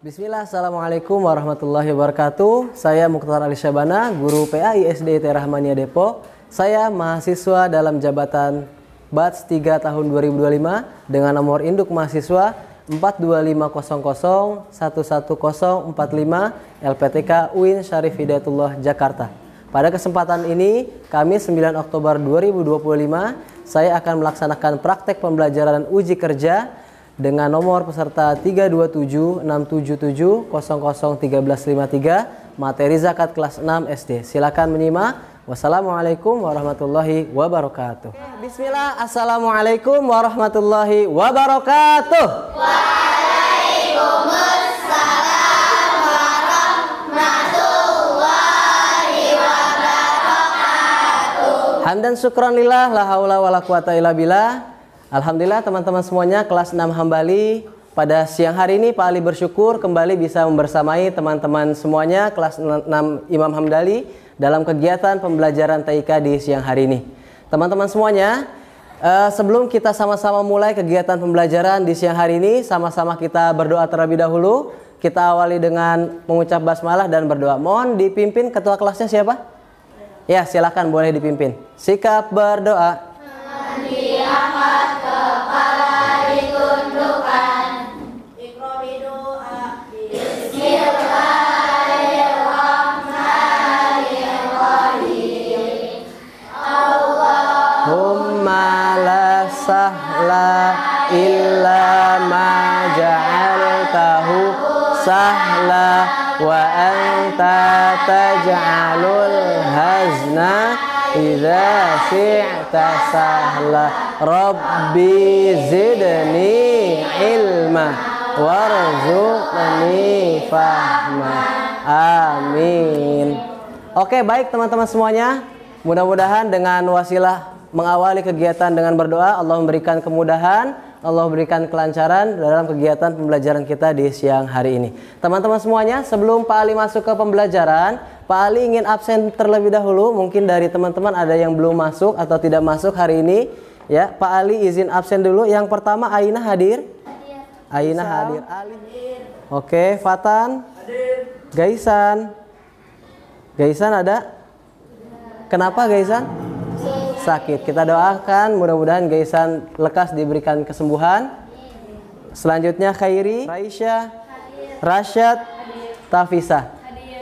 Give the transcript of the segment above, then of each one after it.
Bismillah, Assalamualaikum warahmatullahi wabarakatuh. Saya Mukhtar Ali Syabana, Guru PAI SD Rahmania Depok. Saya mahasiswa dalam jabatan Batch 3 tahun 2025 dengan nomor induk mahasiswa 42500111045 LPTK UIN Syarif Hidayatullah Jakarta. Pada kesempatan ini, Kamis 9 Oktober 2025, saya akan melaksanakan praktek pembelajaran uji kerja dengan nomor peserta 32767701353 materi zakat kelas 6 SD. Silakan menyimak. Wassalamualaikum warahmatullahi wabarakatuh. Bismillah. Assalamualaikum warahmatullahi wabarakatuh. Waalaikumsalam warahmatullahi wabarakatuh. Hamdan syukran lillah, la haula wala quwata illa billah. Alhamdulillah teman-teman semuanya kelas 6 Hambali, pada siang hari ini Pak Ali bersyukur kembali bisa membersamai teman-teman semuanya kelas 6 Imam Hamdali dalam kegiatan pembelajaran TIK di siang hari ini. Teman-teman semuanya, sebelum kita sama-sama mulai kegiatan pembelajaran di siang hari ini, sama-sama kita berdoa terlebih dahulu. Kita awali dengan mengucap basmalah dan berdoa. Mohon dipimpin ketua kelasnya siapa? Ya, silakan boleh dipimpin. Sikap berdoa. Diangkat kepala ditundukkan. Iqra bidoa. Bismillahirrahmanirrahim. Allahumma la sahla illa ma ja'altahu sahla wa anta taj'alul hazna idza syi'ta sahla. Rabbi zidni ilma warzuqni fahma. Amin. Oke, baik teman-teman semuanya. Mudah-mudahan dengan wasilah mengawali kegiatan dengan berdoa, Allah memberikan kemudahan, Allah memberikan kelancaran dalam kegiatan pembelajaran kita di siang hari ini. Teman-teman semuanya, sebelum Pak Ali masuk ke pembelajaran, Pak Ali ingin absen terlebih dahulu. Mungkin dari teman-teman ada yang belum masuk atau tidak masuk hari ini. Ya, Pak Ali izin absen dulu. Yang pertama, Aina hadir? Aina hadir. Ali. Oke, Fatan? Hadir. Gaisan? Gaisan ada? Kenapa Gaisan? Sakit. Kita doakan mudah-mudahan Gaisan lekas diberikan kesembuhan. Selanjutnya Khairi, Raisya, Rasyad, Tafisa.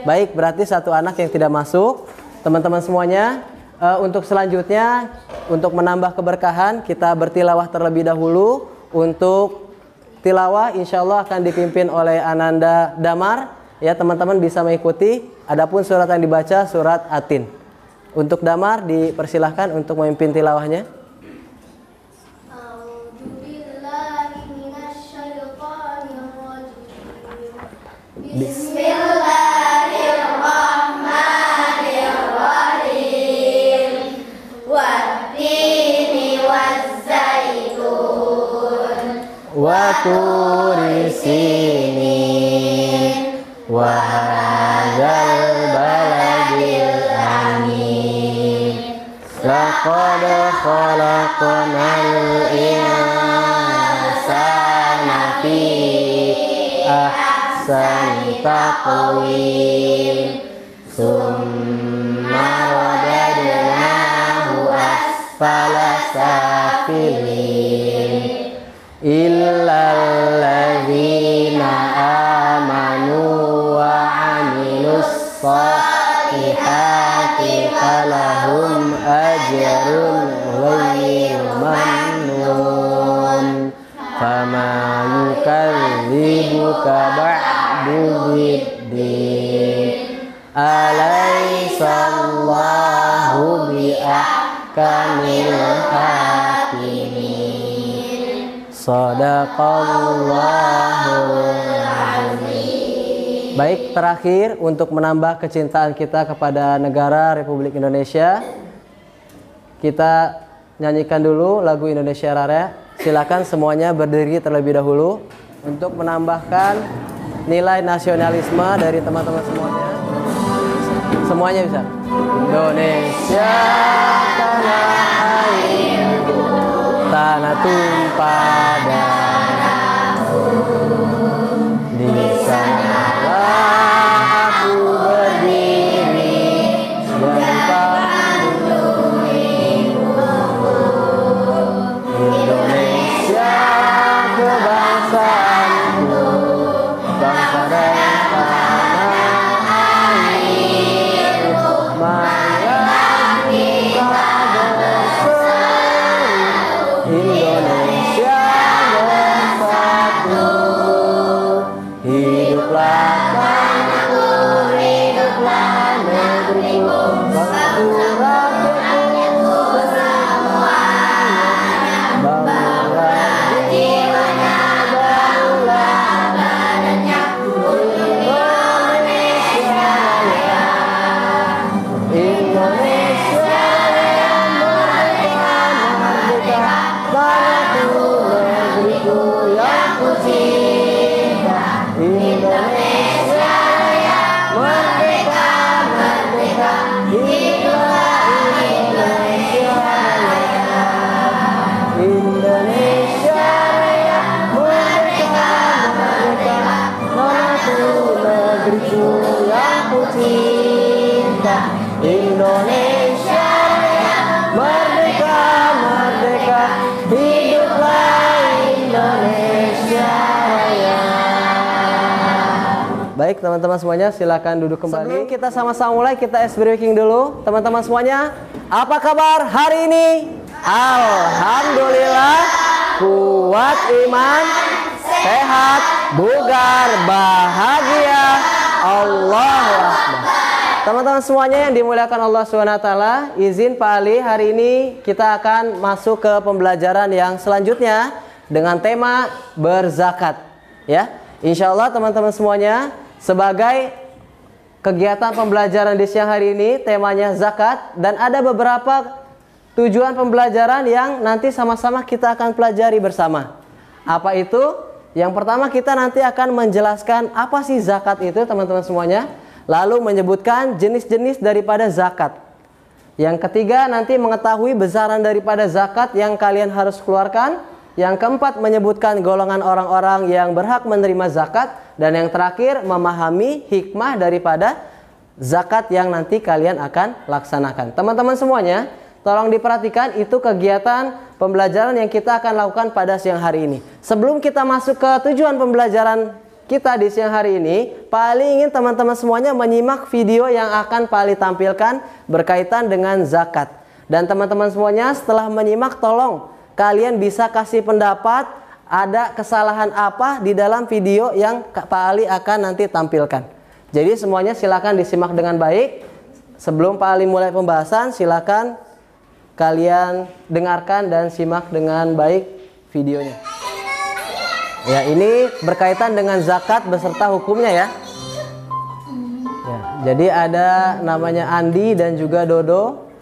Baik, berarti satu anak yang tidak masuk. Teman-teman semuanya, untuk selanjutnya, untuk menambah keberkahan, kita bertilawah terlebih dahulu. Untuk tilawah insya Allah akan dipimpin oleh Ananda Damar. Ya, teman-teman bisa mengikuti. Adapun surat yang dibaca surat Atin. Untuk Damar dipersilahkan untuk memimpin tilawahnya. Bismillahirrahmanirrahim. Wattini wazzaitun. Wa turi sinin. Wa hadzal baladil amin. Laqad khalaqnal insana fi ahsani taqwim. Tsumma radadnahu asfala safilin. Illal ladzina amanu wa 'amilus shalihati falahum ajrun ghairu mamnun. Fama yukadzibuka ba'du biddin. Alaysallahu biahkamil hakimin. Shadaqallahul azim. Baik, terakhir untuk menambah kecintaan kita kepada negara Republik Indonesia, kita nyanyikan dulu lagu Indonesia Raya. Silakan semuanya berdiri terlebih dahulu untuk menambahkan nilai nasionalisme dari teman-teman semuanya. Semuanya bisa. Indonesia tanah airku, tanah tumpah darahku, di sana negeriku yang ku cinta, Indonesia Raya, merdeka, merdeka, hiduplah Indonesia Raya. Baik teman-teman semuanya, silakan duduk kembali. Sebelum kita sama-sama mulai, kita ice breaking dulu. Teman-teman semuanya, apa kabar hari ini? Alhamdulillah, kuat iman, sehat, bugar, bahagia. Allahu Akbar. Teman-teman semuanya yang dimuliakan Allah SWT, izin Pak Ali, hari ini kita akan masuk ke pembelajaran yang selanjutnya dengan tema berzakat. Ya, insya Allah teman-teman semuanya, sebagai kegiatan pembelajaran di siang hari ini temanya zakat, dan ada beberapa tujuan pembelajaran yang nanti sama-sama kita akan pelajari bersama. Apa itu? Yang pertama, kita nanti akan menjelaskan apa sih zakat itu teman-teman semuanya, lalu menyebutkan jenis-jenis daripada zakat. Yang ketiga, nanti mengetahui besaran daripada zakat yang kalian harus keluarkan. Yang keempat, menyebutkan golongan orang-orang yang berhak menerima zakat. Dan yang terakhir, memahami hikmah daripada zakat yang nanti kalian akan laksanakan. Teman-teman semuanya, tolong diperhatikan, itu kegiatan pembelajaran yang kita akan lakukan pada siang hari ini. Sebelum kita masuk ke tujuan pembelajaran kita di siang hari ini, Pak Ali ingin teman-teman semuanya menyimak video yang akan Pak Ali tampilkan berkaitan dengan zakat. Dan teman-teman semuanya, setelah menyimak, tolong kalian bisa kasih pendapat, ada kesalahan apa di dalam video yang Pak Ali akan nanti tampilkan. Jadi semuanya silakan disimak dengan baik. Sebelum Pak Ali mulai pembahasan, silakan kalian dengarkan dan simak dengan baik videonya. Ya, ini berkaitan dengan zakat beserta hukumnya ya. Ya, jadi ada namanya Andi dan juga Dodo.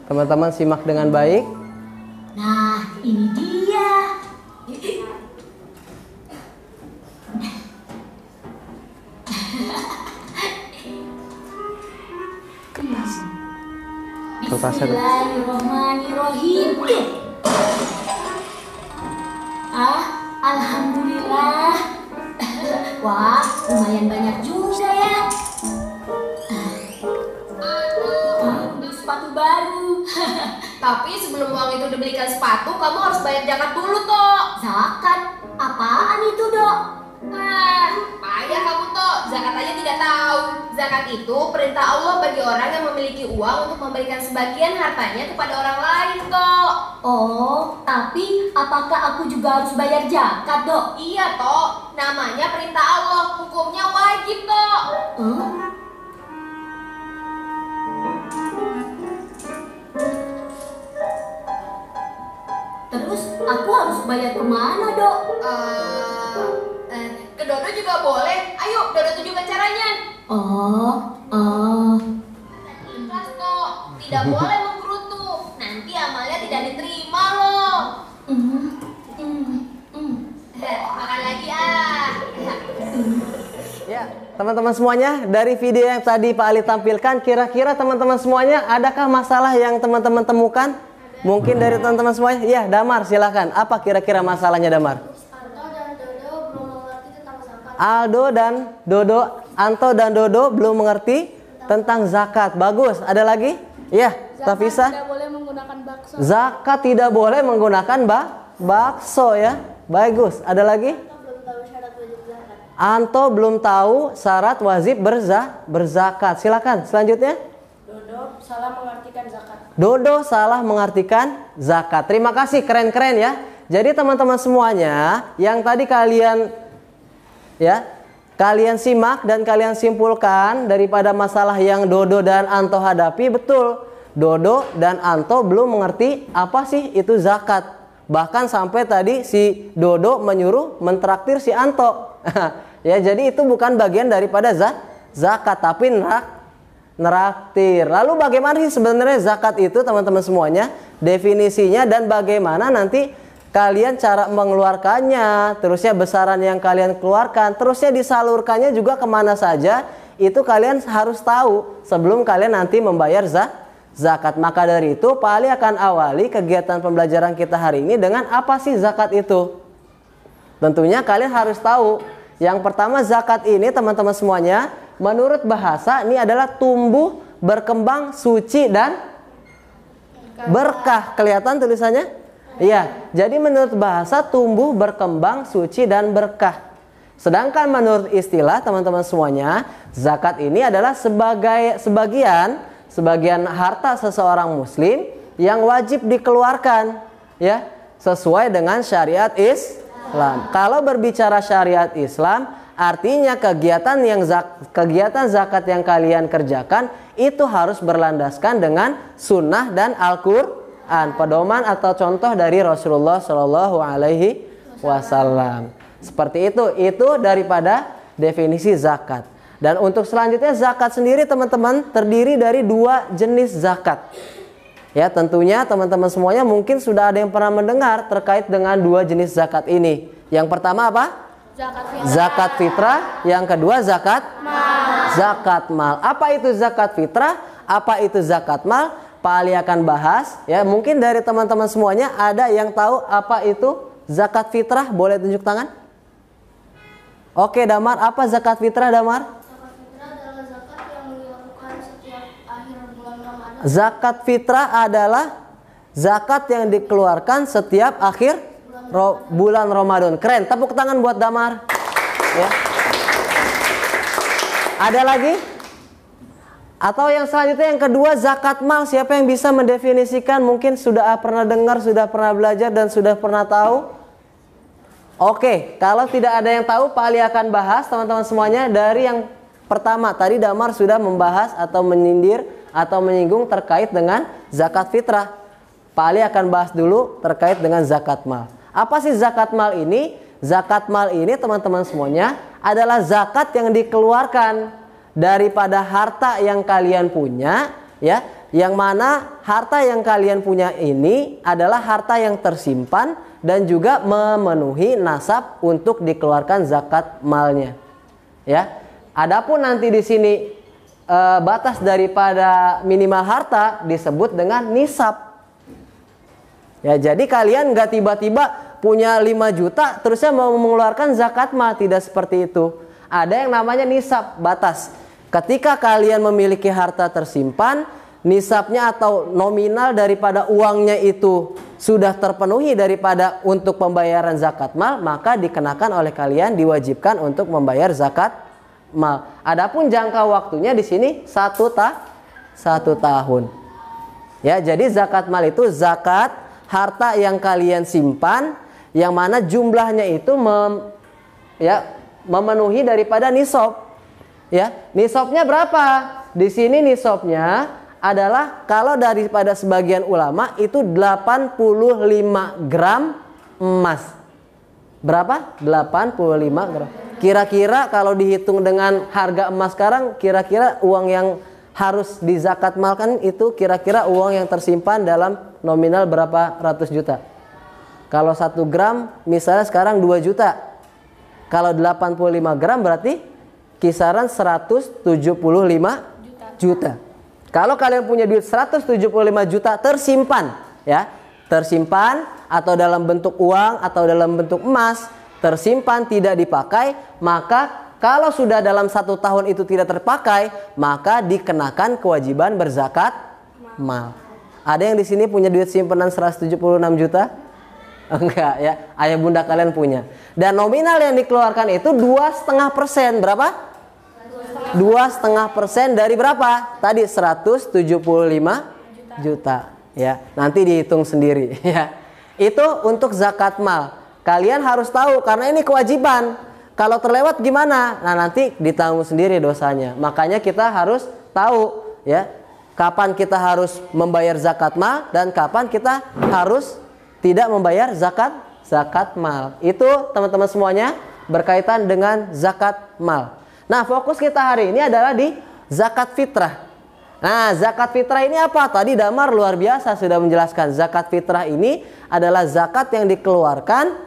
Teman-teman simak dengan baik. Nah, ini dia. Bismillahirrahmanirrahim. Alhamdulillah. Wah, lumayan banyak juga ya. Beli sepatu baru. Tapi sebelum uang itu dibelikan sepatu, kamu harus bayar zakat dulu, Tok. Zakat? Apaan itu, Dok? Payah kamu, Tok. Zakat aja tidak tahu. Zakat itu perintah Allah bagi orang yang memiliki uang untuk memberikan sebagian hartanya kepada orang lain, Tok. Oh, tapi apakah aku juga harus bayar zakat, Dok? Iya, Tok. Namanya perintah Allah. Hukumnya wajib, Tok. Terus aku harus bayar kemana, Dok? Ke Dodo juga boleh. Ayo, Dodo tunjukkan caranya. Ikhlas, Tok. Tidak boleh menggerutu. Nanti amalnya tidak diterima loh. Makan lagi Ya, teman-teman semuanya, dari video yang tadi Pak Ali tampilkan, kira-kira teman-teman semuanya adakah masalah yang teman-teman temukan? Mungkin dari teman-teman semuanya. Ya, Damar silahkan. Apa kira-kira masalahnya, Damar? Aldo dan Dodo, Anto dan Dodo belum mengerti tentang zakat. Bagus. Ada lagi? Ya, Tafisa. Tidak boleh menggunakan bakso. Zakat tidak boleh menggunakan bakso ya. Bagus. Ada lagi? Anto belum tahu syarat wajib berzakat. Silakan. Selanjutnya. Dodo salah mengartikan zakat. Dodo salah mengartikan zakat. Terima kasih, keren-keren ya. Jadi teman-teman semuanya, yang tadi kalian simak dan kalian simpulkan daripada masalah yang Dodo dan Anto hadapi, betul. Dodo dan Anto belum mengerti apa sih itu zakat. Bahkan sampai tadi si Dodo menyuruh mentraktir si Anto. Ya, jadi itu bukan bagian daripada zakat, tapi neraktir. Lalu bagaimana sih sebenarnya zakat itu, teman-teman semuanya? Definisinya dan bagaimana nanti kalian cara mengeluarkannya, terusnya besaran yang kalian keluarkan, terusnya disalurkannya juga kemana saja, itu kalian harus tahu sebelum kalian nanti membayar zakat. Maka dari itu Pak Ali akan awali kegiatan pembelajaran kita hari ini dengan apa sih zakat itu. Tentunya kalian harus tahu Yang pertama, zakat ini teman-teman semuanya, menurut bahasa ini adalah tumbuh, berkembang, suci dan berkah. Kelihatan tulisannya? Iya. Jadi menurut bahasa tumbuh, berkembang, suci dan berkah. Sedangkan menurut istilah teman-teman semuanya, zakat ini adalah sebagian harta seseorang muslim yang wajib dikeluarkan, ya, sesuai dengan syariat Islam. Kalau berbicara syariat Islam, artinya kegiatan zakat yang kalian kerjakan itu harus berlandaskan dengan sunnah dan Al-Quran, pedoman atau contoh dari Rasulullah Shallallahu Alaihi Wasallam. Seperti itu daripada definisi zakat. Dan untuk selanjutnya, zakat sendiri teman-teman terdiri dari 2 jenis zakat. Ya, tentunya teman-teman semuanya mungkin sudah ada yang pernah mendengar terkait dengan 2 jenis zakat ini. Yang pertama apa? Zakat fitrah. Yang kedua zakat mal. Apa itu zakat fitrah? Apa itu zakat mal? Pak Ali akan bahas. Ya, mungkin dari teman-teman semuanya ada yang tahu apa itu zakat fitrah? Boleh tunjuk tangan? Oke, Damar, apa zakat fitrah, Damar? Zakat fitrah adalah zakat yang dilakukan setiap akhir bulan Ramadan. Zakat fitrah adalah zakat yang dikeluarkan setiap akhir bulan Ramadan. Keren, tepuk tangan buat Damar. Ya. Ada lagi? Atau yang selanjutnya yang kedua, zakat mal. Siapa yang bisa mendefinisikan? Mungkin sudah pernah dengar, sudah pernah belajar dan sudah pernah tahu. Oke, kalau tidak ada yang tahu, Pak Ali akan bahas teman-teman semuanya. Dari yang pertama, tadi Damar sudah membahas atau menyindir atau menyinggung terkait dengan zakat fitrah. Pak Ali akan bahas dulu terkait dengan zakat mal. Apa sih zakat mal ini? Zakat mal ini teman-teman semuanya adalah zakat yang dikeluarkan daripada harta yang kalian punya, ya. Yang mana harta yang kalian punya ini adalah harta yang tersimpan dan juga memenuhi nasab untuk dikeluarkan zakat malnya. Ya. Adapun nanti di sini batas daripada minimal harta disebut dengan nisab. Ya, jadi kalian nggak tiba-tiba punya 5 juta terusnya mau mengeluarkan zakat mal, tidak seperti itu. Ada yang namanya nisab, batas. Ketika kalian memiliki harta tersimpan, nisabnya atau nominal daripada uangnya itu sudah terpenuhi daripada untuk pembayaran zakat mal, maka dikenakan oleh kalian, diwajibkan untuk membayar zakat mal. Adapun jangka waktunya di sini 1 tahun. Ya, jadi zakat mal itu zakat harta yang kalian simpan, yang mana jumlahnya itu memenuhi daripada nisab. Ya, nisabnya berapa? Di sini nisabnya adalah kalau daripada sebagian ulama itu 85 gram emas. Berapa? 85 gram. Kira-kira kalau dihitung dengan harga emas sekarang, kira-kira uang yang harus dizakatmalkan itu kira-kira uang yang tersimpan dalam nominal berapa ratus juta. Kalau 1 gram misalnya sekarang 2 juta. Kalau 85 gram berarti kisaran 175 juta. Kalau kalian punya duit 175 juta tersimpan, ya, tersimpan atau dalam bentuk uang atau dalam bentuk emas, tersimpan tidak dipakai, maka kalau sudah dalam 1 tahun itu tidak terpakai, maka dikenakan kewajiban berzakat mal. Ada yang di sini punya duit simpanan 176 juta? Enggak, ya. Ayah bunda kalian punya. Dan nominal yang dikeluarkan itu 2,5%. Berapa? 2,5% dari berapa? Tadi 175 juta. Ya, nanti dihitung sendiri. Ya, itu untuk zakat mal. Kalian harus tahu karena ini kewajiban. Kalau terlewat gimana? Nah, nanti ditanggung sendiri dosanya. Makanya kita harus tahu, ya, kapan kita harus membayar zakat mal dan kapan kita harus tidak membayar zakat mal. Itu teman-teman semuanya berkaitan dengan zakat mal. Nah, fokus kita hari ini adalah di zakat fitrah. Nah, zakat fitrah ini apa? Tadi Damar luar biasa sudah menjelaskan. Zakat fitrah ini adalah zakat yang dikeluarkan,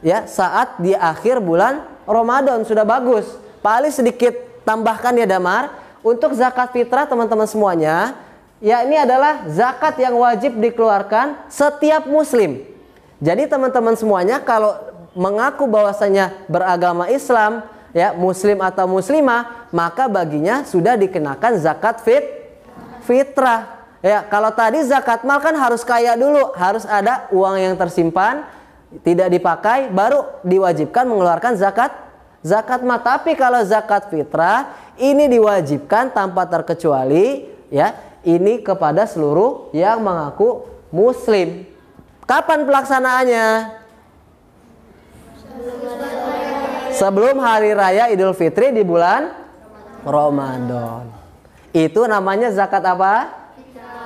ya, saat di akhir bulan Ramadan. Sudah bagus. Pak Ali sedikit tambahkan ya Damar. Untuk zakat fitrah teman-teman semuanya, ya, ini adalah zakat yang wajib dikeluarkan setiap muslim. Jadi teman-teman semuanya kalau mengaku bahwasanya beragama Islam, ya, muslim atau muslimah, maka baginya sudah dikenakan zakat fitrah. Ya, kalau tadi zakat mal kan harus kaya dulu, harus ada uang yang tersimpan, tidak dipakai, baru diwajibkan mengeluarkan zakat mal. Tapi kalau zakat fitrah ini diwajibkan tanpa terkecuali, ya, ini kepada seluruh yang mengaku muslim. Kapan pelaksanaannya? Sebelum hari raya Idul Fitri di bulan Ramadan. Itu namanya zakat apa?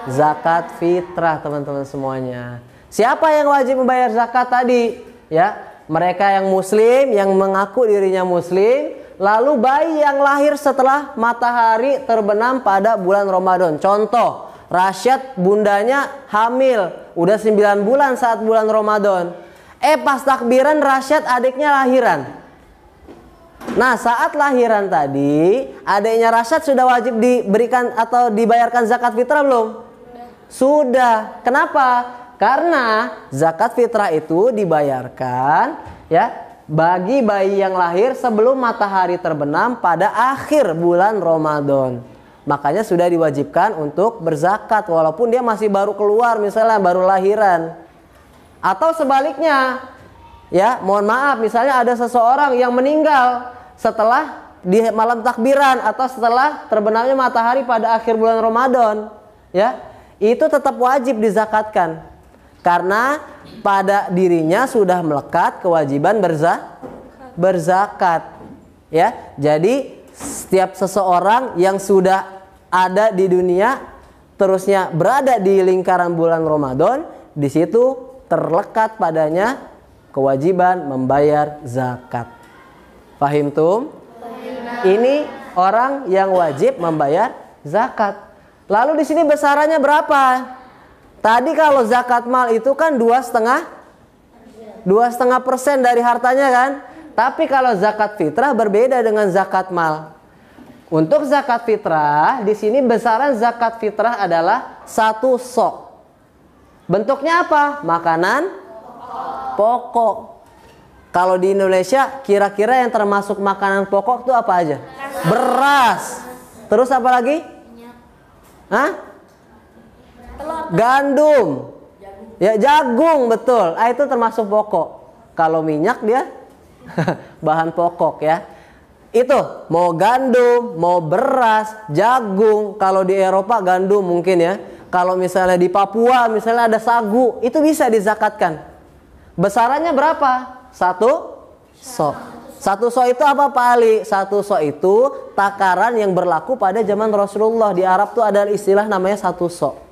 Zakat fitrah, teman-teman semuanya. Siapa yang wajib membayar zakat tadi? Ya, mereka yang muslim, yang mengaku dirinya muslim, lalu bayi yang lahir setelah matahari terbenam pada bulan Ramadan. Contoh, Rasyad bundanya hamil, udah 9 bulan saat bulan Ramadan. Pas takbiran Rasyad adiknya lahiran. Nah, saat lahiran tadi, adiknya Rasyad sudah wajib diberikan atau dibayarkan zakat fitrah belum? Sudah. Kenapa? Karena zakat fitrah itu dibayarkan, ya, bagi bayi yang lahir sebelum matahari terbenam pada akhir bulan Ramadan. Makanya sudah diwajibkan untuk berzakat walaupun dia masih baru keluar, misalnya baru lahiran. Atau sebaliknya, ya, mohon maaf, misalnya ada seseorang yang meninggal setelah di malam takbiran atau setelah terbenamnya matahari pada akhir bulan Ramadan, ya, itu tetap wajib dizakatkan karena pada dirinya sudah melekat kewajiban berzakat, ya. Jadi setiap seseorang yang sudah ada di dunia terusnya berada di lingkaran bulan Ramadan, di situ terlekat padanya kewajiban membayar zakat. Fahim tum? Ini orang yang wajib membayar zakat. Lalu di sini besarannya berapa? Tadi kalau zakat mal itu kan 2,5% dari hartanya kan. Tapi kalau zakat fitrah berbeda dengan zakat mal. Untuk zakat fitrah di sini besaran zakat fitrah adalah 1 sok. Bentuknya apa? Makanan pokok. Kalau di Indonesia kira-kira yang termasuk makanan pokok itu apa aja? Beras. Terus apa lagi? Hah? Gandum. Ya, jagung, betul. Itu termasuk pokok. Kalau minyak dia bahan pokok, ya. Itu mau gandum, mau beras, jagung. Kalau di Eropa gandum mungkin, ya. Kalau misalnya di Papua misalnya ada sagu, itu bisa dizakatkan. Besarannya berapa? 1 sok. 1 sok itu apa Pak Ali? 1 sok itu takaran yang berlaku pada zaman Rasulullah. Di Arab tuh ada istilah namanya 1 sok.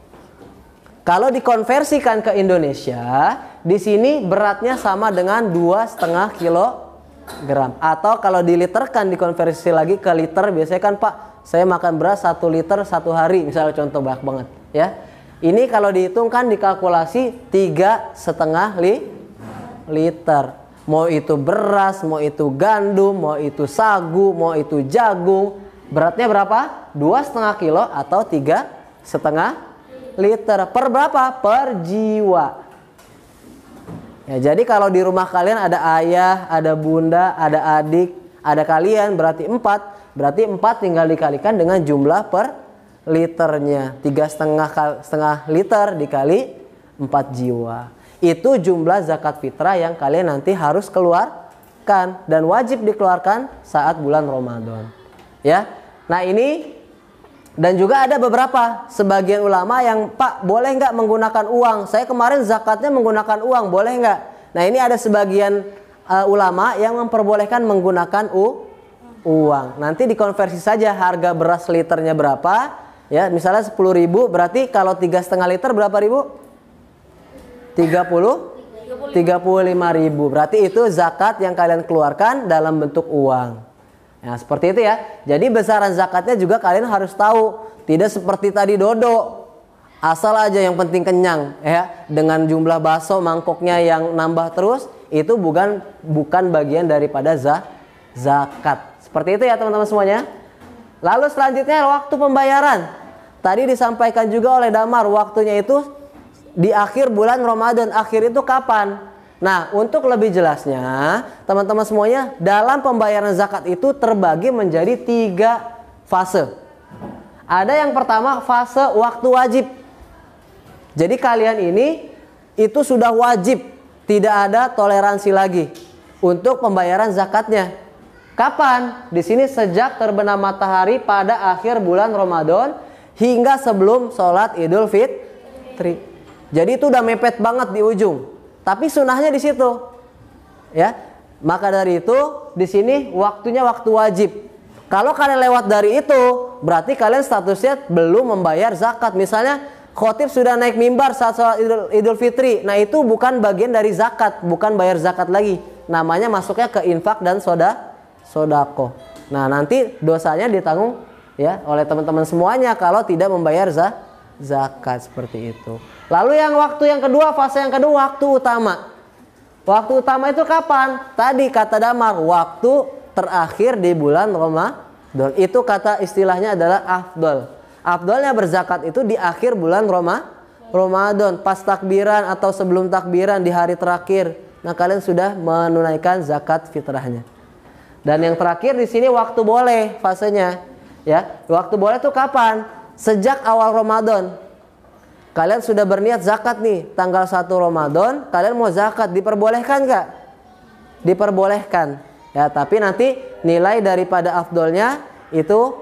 Kalau dikonversikan ke Indonesia, di sini beratnya sama dengan 2,5 kilogram. Atau kalau diliterkan, dikonversi lagi ke liter, biasanya kan Pak, saya makan beras 1 liter 1 hari, misalnya contoh banyak banget, ya. Ini kalau dihitung kan dikalkulasi 3,5 liter. Mau itu beras, mau itu gandum, mau itu sagu, mau itu jagung. Beratnya berapa? 2,5 kilo atau 3,5 liter. Per berapa? Per jiwa. Ya, jadi kalau di rumah kalian ada ayah, ada bunda, ada adik, ada kalian, berarti 4. Berarti 4 tinggal dikalikan dengan jumlah per liternya. 3,5 liter dikali 4 jiwa. Itu jumlah zakat fitrah yang kalian nanti harus keluarkan dan wajib dikeluarkan saat bulan Ramadan. Ya. Nah, ini dan juga ada beberapa sebagian ulama yang Pak boleh nggak menggunakan uang? Saya kemarin zakatnya menggunakan uang, boleh nggak? Nah, ini ada sebagian ulama yang memperbolehkan menggunakan uang. Nanti dikonversi saja harga beras liternya berapa? Ya, misalnya 10.000 berarti kalau 3,5 liter berapa ribu? 35.000. Berarti itu zakat yang kalian keluarkan dalam bentuk uang. Nah, seperti itu ya. Jadi besaran zakatnya juga kalian harus tahu. Tidak seperti tadi dodo. Asal aja yang penting kenyang, ya. Dengan jumlah bakso mangkoknya yang nambah terus, itu bukan bagian daripada zakat. Seperti itu ya teman-teman semuanya. Lalu selanjutnya waktu pembayaran. Tadi disampaikan juga oleh Damar, waktunya itu di akhir bulan Ramadan. Akhir itu kapan? Nah, untuk lebih jelasnya, teman-teman semuanya, dalam pembayaran zakat itu terbagi menjadi 3 fase. Ada yang pertama fase waktu wajib. Jadi kalian ini itu sudah wajib, tidak ada toleransi lagi untuk pembayaran zakatnya. Kapan? Di sini sejak terbenam matahari pada akhir bulan Ramadan hingga sebelum sholat Idul Fitri. Jadi itu udah mepet banget di ujung. Tapi sunahnya di situ, ya. Maka dari itu di sini waktunya waktu wajib. Kalau kalian lewat dari itu, berarti kalian statusnya belum membayar zakat. Misalnya khotib sudah naik mimbar saat sholat Idul Fitri. Nah itu bukan bagian dari zakat, bukan bayar zakat lagi. Namanya masuknya ke infak dan sodako. Nah nanti dosanya ditanggung ya oleh teman-teman semuanya kalau tidak membayar zakat seperti itu. Lalu yang waktu yang kedua, fase yang kedua, waktu utama. Waktu utama itu kapan? Tadi kata Damar, waktu terakhir di bulan Ramadan. Itu kata istilahnya adalah afdol. Afdolnya berzakat itu di akhir bulan Ramadan, pas takbiran atau sebelum takbiran di hari terakhir. Nah kalian sudah menunaikan zakat fitrahnya. Dan yang terakhir di sini waktu boleh fasenya, ya. Waktu boleh itu kapan? Sejak awal Ramadan. Kalian sudah berniat zakat nih, tanggal 1 Ramadan, kalian mau zakat, diperbolehkan nggak? Diperbolehkan. Ya, tapi nanti nilai daripada afdolnya itu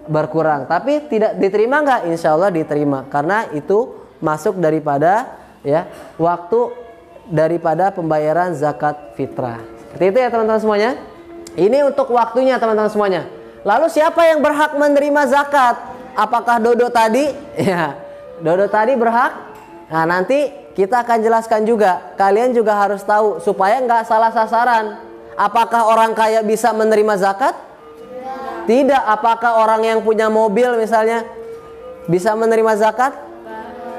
berkurang. Tapi tidak diterima nggak? Insya Allah diterima, karena itu masuk daripada ya waktu daripada pembayaran zakat fitrah. Seperti itu ya teman-teman semuanya. Ini untuk waktunya teman-teman semuanya. Lalu siapa yang berhak menerima zakat? Apakah Dodo tadi? Ya, Dodo tadi berhak. Nah nanti kita akan jelaskan juga. Kalian juga harus tahu supaya nggak salah sasaran. Apakah orang kaya bisa menerima zakat? Tidak. Apakah orang yang punya mobil misalnya bisa menerima zakat?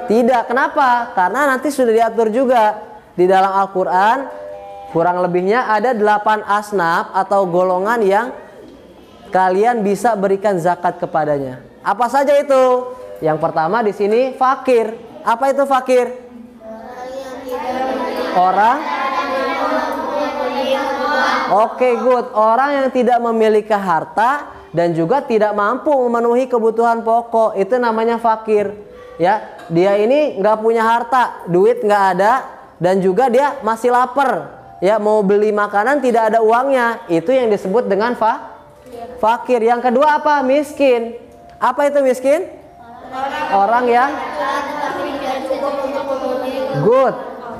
Tidak. Kenapa? Karena nanti sudah diatur juga di dalam Al-Quran. Kurang lebihnya ada 8 asnaf atau golongan yang kalian bisa berikan zakat kepadanya. Apa saja itu? Yang pertama di sini fakir. Apa itu fakir? Orang. Oke, good. Orang yang tidak memiliki harta dan juga tidak mampu memenuhi kebutuhan pokok, itu namanya fakir. Ya, dia ini nggak punya harta, duit nggak ada, dan juga dia masih lapar. Ya, mau beli makanan tidak ada uangnya. Itu yang disebut dengan fakir. Yang kedua apa? Miskin. Apa itu miskin? Orang yang good.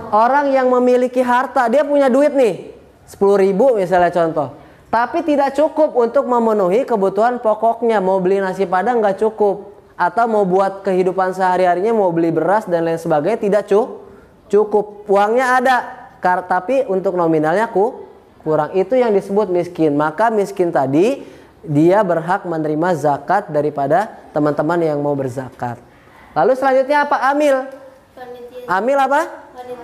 Orang yang memiliki harta. Dia punya duit nih 10.000 misalnya contoh. Tapi tidak cukup untuk memenuhi kebutuhan pokoknya. Mau beli nasi padang nggak cukup. Atau mau buat kehidupan sehari-harinya, mau beli beras dan lain sebagainya, tidak cukup. Uangnya ada, tapi untuk nominalnya kurang. Itu yang disebut miskin. Maka miskin tadi dia berhak menerima zakat daripada teman-teman yang mau berzakat. Lalu selanjutnya apa? Amil. Amil apa?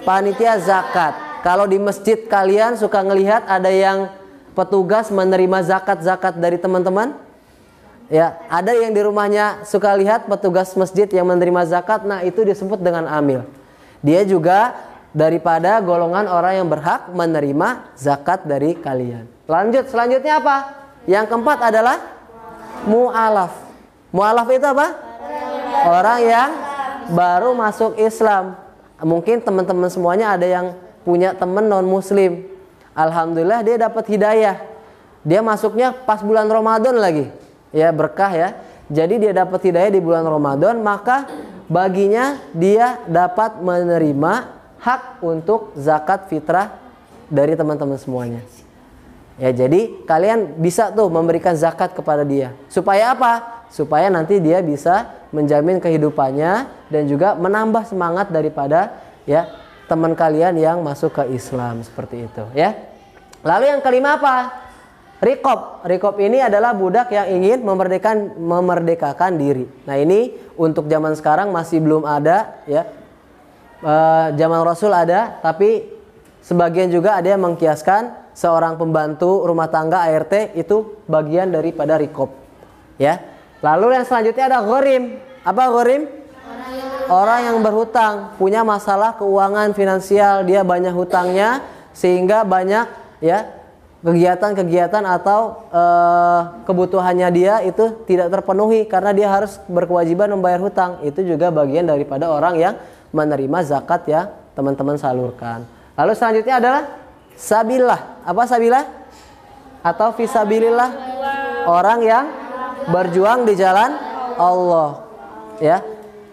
Panitia zakat. Kalau di masjid kalian suka ngelihat ada yang petugas menerima zakat dari teman-teman? Ya, ada yang di rumahnya suka lihat petugas masjid yang menerima zakat. Nah, itu disebut dengan amil. Dia juga daripada golongan orang yang berhak menerima zakat dari kalian. Lanjut, selanjutnya apa? Yang keempat adalah mu'alaf. Mu'alaf itu apa? Orang yang baru masuk Islam. Mungkin teman-teman semuanya ada yang punya teman non-muslim. Alhamdulillah dia dapat hidayah. Dia masuknya pas bulan Ramadan lagi. Ya, berkah ya. Jadi dia dapat hidayah di bulan Ramadan, maka baginya dia dapat menerima hak untuk zakat fitrah dari teman-teman semuanya. Ya, jadi kalian bisa tuh memberikan zakat kepada dia. Supaya apa? Supaya nanti dia bisa menjamin kehidupannya dan juga menambah semangat daripada ya teman kalian yang masuk ke Islam seperti itu ya. Lalu yang kelima apa? Rikob. Rikob ini adalah budak yang ingin memerdekakan diri. Nah, ini untuk zaman sekarang masih belum ada ya. Zaman Rasul ada, tapi sebagian juga ada yang mengkiaskan seorang pembantu rumah tangga ART itu bagian daripada rikob. Ya. Lalu yang selanjutnya ada ghorim. Apa ghorim? Orang yang berhutang, punya masalah keuangan finansial, dia banyak hutangnya sehingga banyak ya kegiatan-kegiatan atau kebutuhannya dia itu tidak terpenuhi karena dia harus berkewajiban membayar hutang. Itu juga bagian daripada orang yang menerima zakat ya teman-teman salurkan. Lalu selanjutnya adalah sabilah. Apa sabilah? Atau fisabilillah, orang yang berjuang di jalan Allah ya.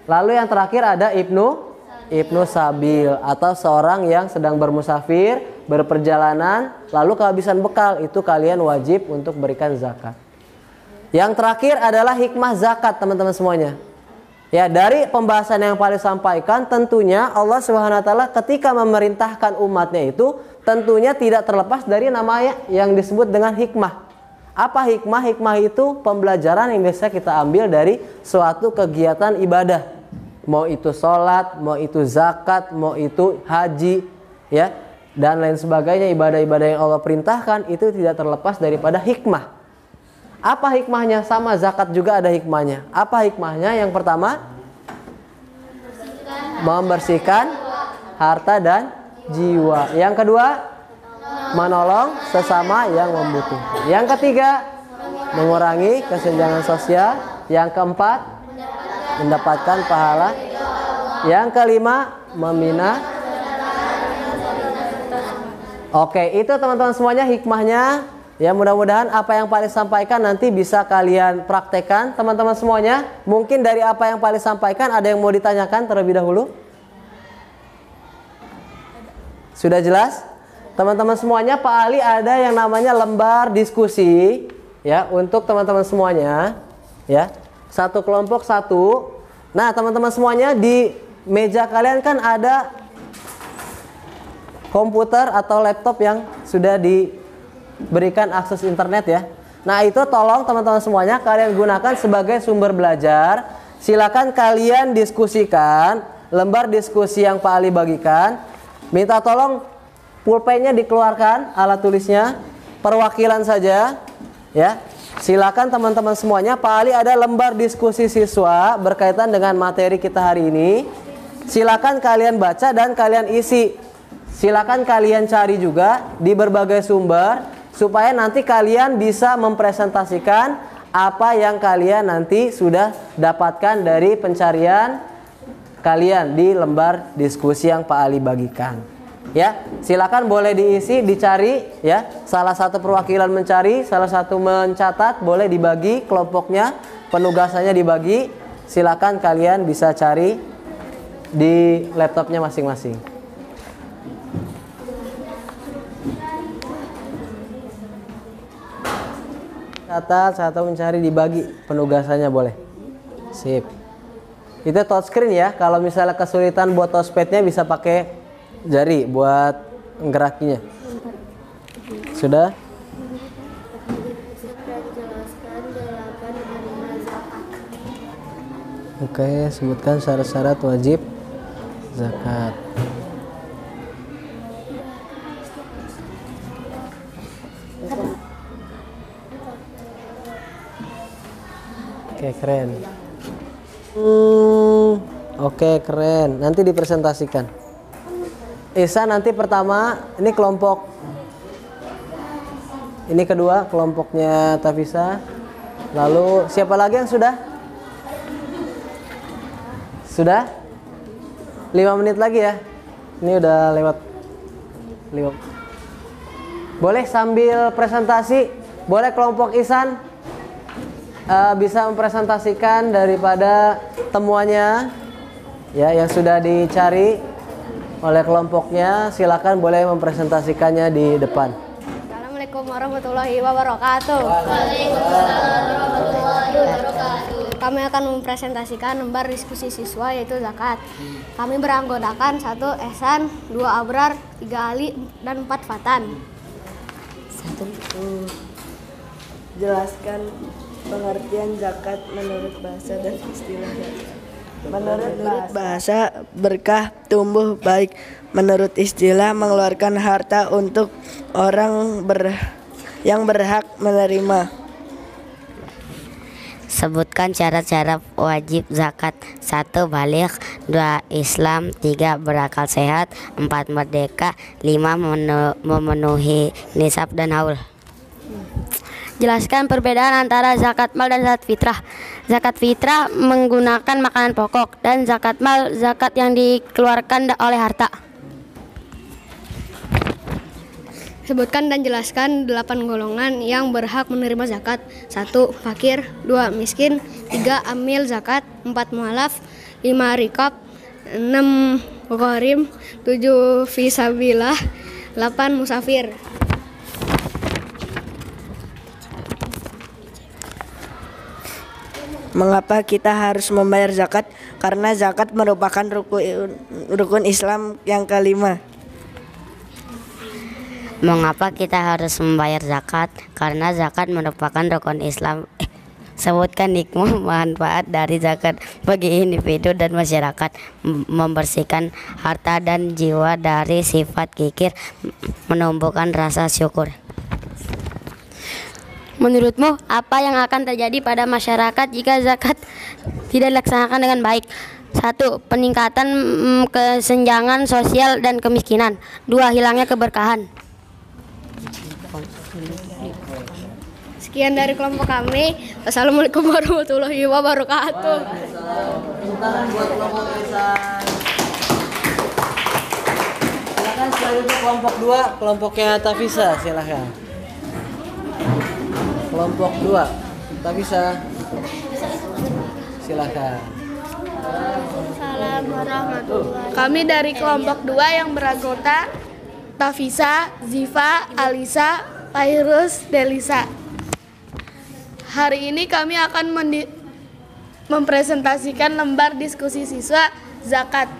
Lalu yang terakhir ada ibnu sabil atau seorang yang sedang bermusafir, berperjalanan lalu kehabisan bekal, itu kalian wajib untuk berikan zakat. Yang terakhir adalah hikmah zakat teman-teman semuanya. Ya, dari pembahasan yang paling sampaikan, tentunya Allah Subhanahu wa taala ketika memerintahkan umatnya itu tentunya tidak terlepas dari namanya yang disebut dengan hikmah. Apa hikmah? Hikmah itu pembelajaran yang bisa kita ambil dari suatu kegiatan ibadah. Mau itu sholat, mau itu zakat, mau itu haji, ya, dan lain sebagainya, ibadah-ibadah yang Allah perintahkan itu tidak terlepas daripada hikmah. Apa hikmahnya? Sama zakat juga ada hikmahnya. Apa hikmahnya? Yang pertama, membersihkan harta dan jiwa. Yang kedua, menolong sesama yang membutuhkan. Yang ketiga, mengurangi kesenjangan sosial. Yang keempat, mendapatkan pahala. Yang kelima, membina. Oke, itu teman-teman semuanya hikmahnya. Ya, mudah-mudahan apa yang paling sampaikan nanti bisa kalian praktekkan teman-teman semuanya. Mungkin dari apa yang paling sampaikan ada yang mau ditanyakan terlebih dahulu? Sudah jelas? Teman-teman semuanya, Pak Ali ada yang namanya lembar diskusi ya untuk teman-teman semuanya ya. Satu kelompok satu. Nah, teman-teman semuanya di meja kalian kan ada komputer atau laptop yang sudah diberikan akses internet ya. Nah, itu tolong teman-teman semuanya kalian gunakan sebagai sumber belajar. Silakan kalian diskusikan lembar diskusi yang Pak Ali bagikan. Minta tolong pulpennya dikeluarkan, alat tulisnya, perwakilan saja ya. Silakan teman-teman semuanya, Pak Ali ada lembar diskusi siswa berkaitan dengan materi kita hari ini. Silakan kalian baca dan kalian isi. Silakan kalian cari juga di berbagai sumber supaya nanti kalian bisa mempresentasikan apa yang kalian nanti sudah dapatkan dari pencarian kalian di lembar diskusi yang Pak Ali bagikan. Ya, silakan boleh diisi, dicari ya. Salah satu perwakilan mencari, salah satu mencatat, boleh dibagi kelompoknya, penugasannya dibagi. Silakan kalian bisa cari di laptopnya masing-masing. Catat, satu mencari, dibagi penugasannya boleh. Sip. Itu touchscreen ya. Kalau misalnya kesulitan buat touchpadnya bisa pakai jari buat gerakinya. Sudah? Oke, sebutkan syarat-syarat wajib zakat. Oke, keren. Oke, keren. Nanti dipresentasikan. Isa nanti pertama, ini kelompok, ini kedua kelompoknya Tafisa. Lalu siapa lagi yang sudah? Sudah? 5 menit lagi ya. Ini udah lewat 5. Boleh sambil presentasi, boleh kelompok Ihsan bisa mempresentasikan daripada temuannya ya yang sudah dicari oleh kelompoknya. Silakan boleh mempresentasikannya di depan. Assalamualaikum warahmatullahi wabarakatuh. Kami akan mempresentasikan lembar diskusi siswa yaitu zakat. Kami beranggotakan 1 Ehsan, 2 Abrar, 3 Ali, dan 4 Fatan. 1. Jelaskan pengertian zakat menurut bahasa dan istilah zakat. Menurut bahasa, berkah tumbuh baik. Menurut istilah, mengeluarkan harta untuk orang yang berhak menerima. Sebutkan syarat-syarat wajib zakat. 1. Baligh. 2 Islam, 3 berakal sehat, 4 merdeka, 5 memenuhi nisab dan haul. Jelaskan perbedaan antara zakat mal dan zakat fitrah. Zakat fitrah menggunakan makanan pokok dan zakat mal zakat yang dikeluarkan oleh harta. Sebutkan dan jelaskan 8 golongan yang berhak menerima zakat. 1. Fakir, 2. Miskin, 3. Amil zakat, 4. Mu'alaf, 5. Rikab, 6. Gharim, 7. Fisabilillah, 8. Musafir. Mengapa kita harus membayar zakat? Karena zakat merupakan rukun Islam yang kelima. Mengapa kita harus membayar zakat? Karena zakat merupakan rukun Islam. Sebutkan hikmah manfaat dari zakat bagi individu dan masyarakat. Membersihkan harta dan jiwa dari sifat kikir, menumbuhkan rasa syukur. Menurutmu, apa yang akan terjadi pada masyarakat jika zakat tidak dilaksanakan dengan baik? 1. Peningkatan kesenjangan sosial dan kemiskinan. 2. Hilangnya keberkahan. Sekian dari kelompok kami. Wassalamualaikum warahmatullahi wabarakatuh. Sekarang buat kelompok Ihsan. Silakan selanjutnya kelompok 2, kelompoknya Tafisa, silakan. Kelompok 2, Tafisa. Silakan. Assalamualaikum warahmatullahi. Kami dari kelompok 2 yang beranggota Tafisa, Ziva, Alisa, Fairuz, Delisa. Hari ini kami akan mempresentasikan lembar diskusi siswa zakat.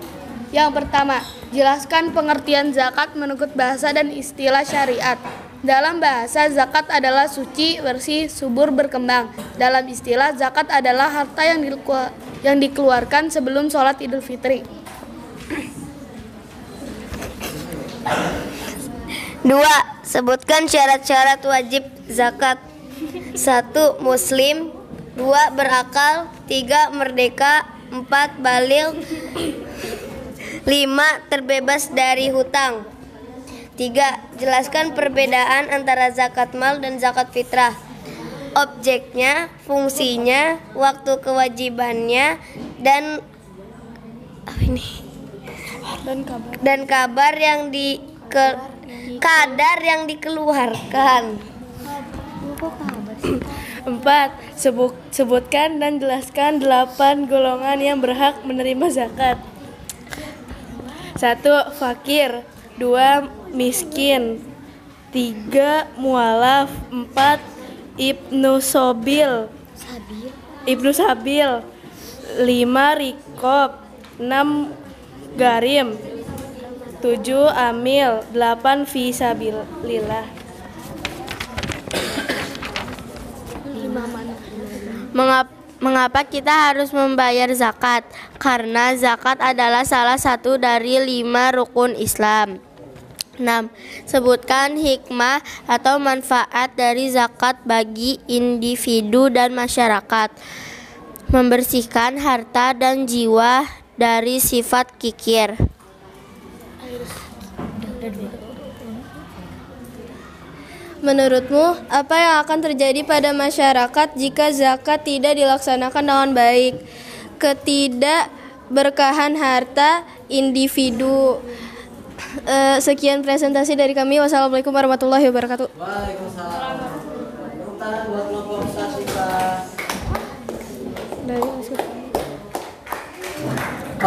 Yang pertama, jelaskan pengertian zakat menurut bahasa dan istilah syariat. Dalam bahasa, zakat adalah suci, bersih, subur, berkembang. Dalam istilah, zakat adalah harta yang dikeluarkan sebelum sholat Idul Fitri. 2. Sebutkan syarat-syarat wajib zakat. 1. Muslim, 2. Berakal, 3. Merdeka, 4. Baligh, 5. Terbebas dari hutang. 3. Jelaskan perbedaan antara zakat mal dan zakat fitrah. Objeknya, fungsinya, waktu kewajibannya, dan kabar yang kadar yang dikeluarkan. 4. Sebutkan dan jelaskan 8 golongan yang berhak menerima zakat. 1. Fakir, 2. Miskin, 3. Mu'alaf, 4. Ibnu Sabil, 5. Rikob, 6. Garim, 7. Amil, 8. Fisabilillah. Mengapa kita harus membayar zakat? Karena zakat adalah salah satu dari 5 rukun Islam. 6. Sebutkan hikmah atau manfaat dari zakat bagi individu dan masyarakat. Membersihkan harta dan jiwa dari sifat kikir. Menurutmu, apa yang akan terjadi pada masyarakat jika zakat tidak dilaksanakan dengan baik? Ketidakberkahan harta individu. Sekian presentasi dari kami. Wassalamualaikum warahmatullahi wabarakatuh. Waalaikumsalam. Tepuk tangan buat kelompok Tasika.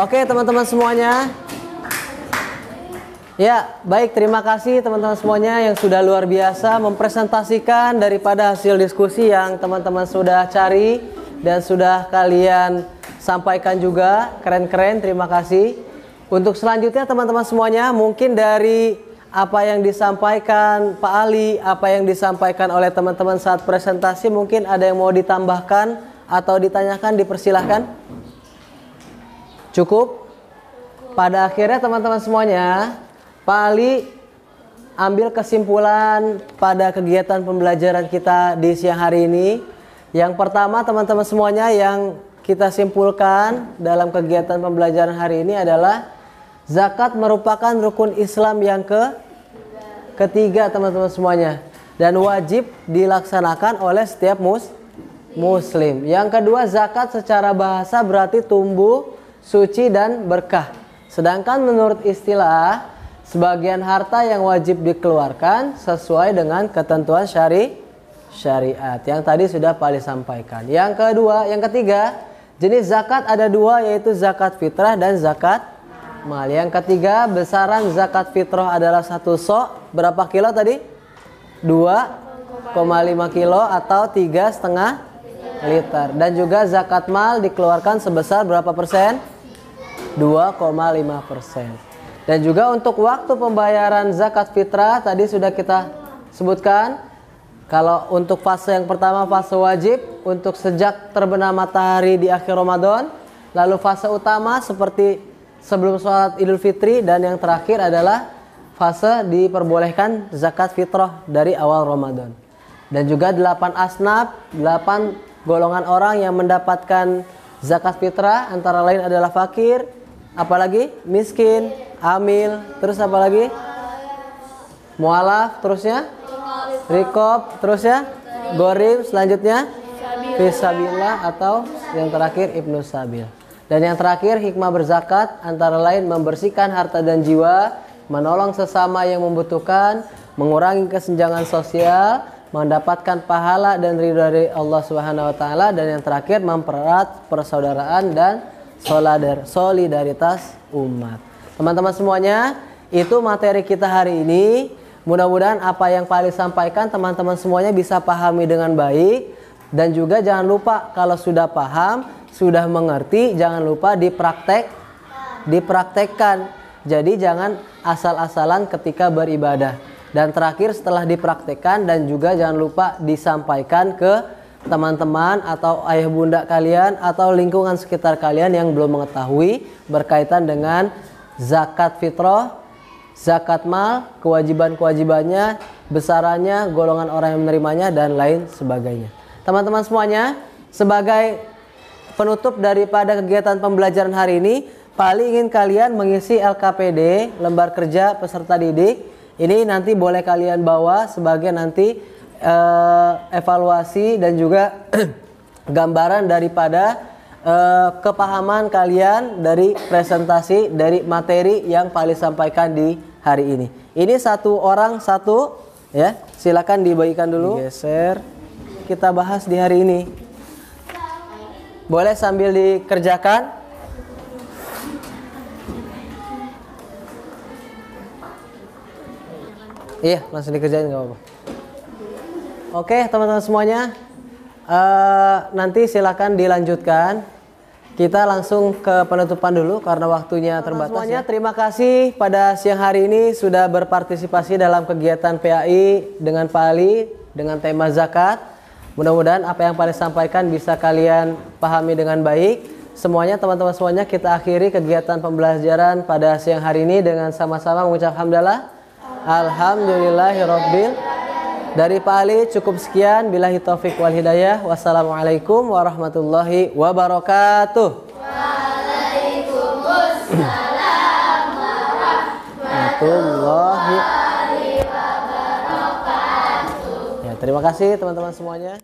Oke, teman-teman semuanya. Ya, baik, terima kasih teman-teman semuanya yang sudah luar biasa mempresentasikan daripada hasil diskusi yang teman-teman sudah cari dan sudah kalian sampaikan juga. Keren-keren, terima kasih. Untuk selanjutnya teman-teman semuanya, mungkin dari apa yang disampaikan Pak Ali, apa yang disampaikan oleh teman-teman saat presentasi, mungkin ada yang mau ditambahkan atau ditanyakan, dipersilahkan. Cukup? Pada akhirnya teman-teman semuanya, Pak Ali ambil kesimpulan pada kegiatan pembelajaran kita di siang hari ini. Yang pertama teman-teman semuanya yang kita simpulkan dalam kegiatan pembelajaran hari ini adalah zakat merupakan rukun Islam yang ketiga teman-teman semuanya, dan wajib dilaksanakan oleh setiap muslim. Yang kedua, zakat secara bahasa berarti tumbuh, suci dan berkah. Sedangkan menurut istilah, sebagian harta yang wajib dikeluarkan sesuai dengan ketentuan syariat yang tadi sudah Pak Ali sampaikan. Yang ketiga, jenis zakat ada dua, yaitu zakat fitrah dan zakat mal. Yang ketiga, besaran zakat fitrah adalah 1 sok. Berapa kilo tadi? 2,5 kilo atau 3,5 liter. Dan juga zakat mal dikeluarkan sebesar berapa persen? 2,5%. Dan juga untuk waktu pembayaran zakat fitrah tadi sudah kita sebutkan. Kalau untuk fase yang pertama fase wajib untuk sejak terbenam matahari di akhir Ramadan. Lalu fase utama seperti sebelum sholat Idul Fitri. Dan yang terakhir adalah fase diperbolehkan zakat fitrah dari awal Ramadan. Dan juga 8 asnaf, 8 golongan orang yang mendapatkan zakat fitrah, antara lain adalah fakir, apalagi miskin, amil, terus apa lagi? Mualaf, terusnya rikob, terusnya gorim, selanjutnya fisabilillah, atau yang terakhir ibnu sabil. Dan yang terakhir hikmah berzakat antara lain membersihkan harta dan jiwa, menolong sesama yang membutuhkan, mengurangi kesenjangan sosial, mendapatkan pahala dan ridho dari Allah Subhanahu wa taala, dan yang terakhir mempererat persaudaraan dan solidaritas umat. Teman-teman semuanya, itu materi kita hari ini. Mudah-mudahan apa yang Pak Ali sampaikan teman-teman semuanya bisa pahami dengan baik. Dan juga jangan lupa kalau sudah paham, sudah mengerti, jangan lupa dipraktekkan. Jadi jangan asal-asalan ketika beribadah. Dan terakhir setelah dipraktekkan dan juga jangan lupa disampaikan ke teman-teman atau ayah bunda kalian atau lingkungan sekitar kalian yang belum mengetahui berkaitan dengan zakat fitrah, zakat mal, kewajiban-kewajibannya, besarannya, golongan orang yang menerimanya, dan lain sebagainya. Teman-teman semuanya, sebagai penutup daripada kegiatan pembelajaran hari ini, Pak Ali ingin kalian mengisi LKPD, lembar kerja peserta didik. Ini nanti boleh kalian bawa sebagai nanti evaluasi dan juga gambaran daripada kepahaman kalian dari presentasi dari materi yang Pak Ali sampaikan di hari ini. Ini satu orang satu, ya. Silakan dibagikan dulu. Geser. Kita bahas di hari ini. Boleh sambil dikerjakan. Iya, langsung dikerjain nggak apa-apa. Oke, teman-teman semuanya, nanti silakan dilanjutkan. Kita langsung ke penutupan dulu karena waktunya terbatas. Semuanya, terima kasih pada siang hari ini sudah berpartisipasi dalam kegiatan PAI dengan Pak Ali dengan tema zakat. Mudah-mudahan apa yang Pak Ali sampaikan bisa kalian pahami dengan baik. Semuanya, teman-teman semuanya, kita akhiri kegiatan pembelajaran pada siang hari ini dengan sama-sama mengucap hamdalah. Alhamdulillahirabbil. Dari Pak Ali cukup sekian. Billahi taufik wal hidayah. Wassalamualaikum warahmatullahi wabarakatuh. Waalaikumsalam warahmatullahi wabarakatuh. Ya, terima kasih teman-teman semuanya.